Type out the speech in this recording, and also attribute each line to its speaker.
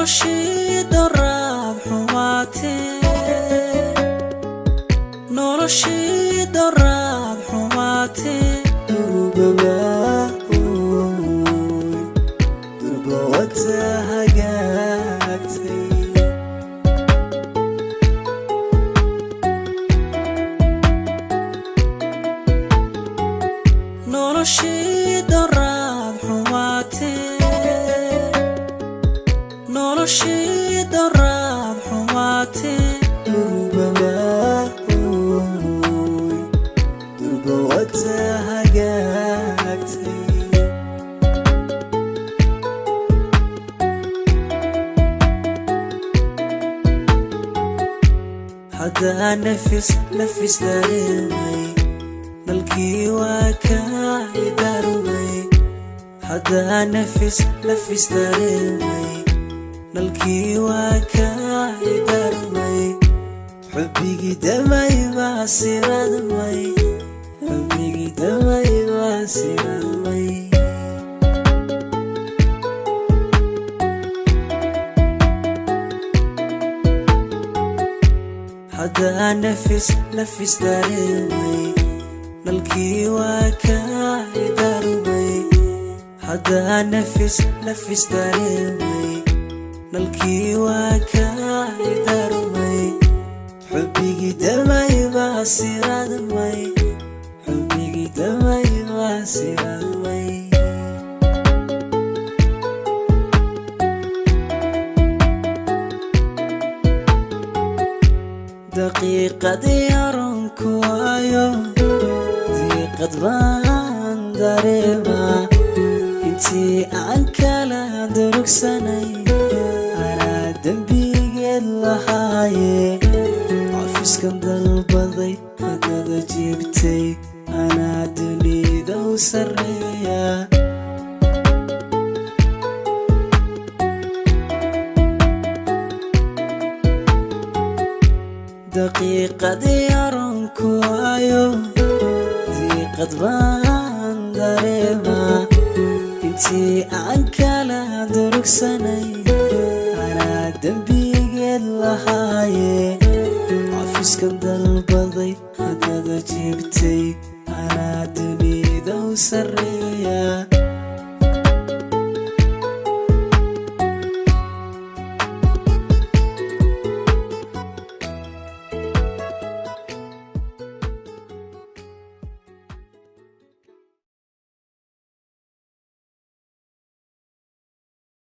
Speaker 1: noloshii daraab xumaatee noloshii daraab xumaatee durba wata hagaagtay noloshii daraab xumaatee noloshii daraab xumaatee durba wata hagaagtay hadaa nafis dareemay dalkii waa kaa idarmay hadaa nafis dareemay dalkii waa kaa idarmay xubbigii damay baa siradmay xubbigii damay baa siradmay hadaa nafis dareemay dalkii waa kaa idarmay hadaa nafis dareemay dalkii waa kaa idarmay xubbigii damay baa siradmay xubbigii damay baa siradmay daqiiqadii aroonku waayo diiqad baan dareemaa intii aan kala durugsanay anaa dembigeed lahaaye cafiskan dalbaday hadada jiibtay anaa dunida u sarreeya daqiiqadii aroonku waayo diiqad baan dareemaa intii aan kala durugsanay anaa dembigeed lahaaye cafiskan dalbaday hadada jiibtay anaa dunida u sarreeya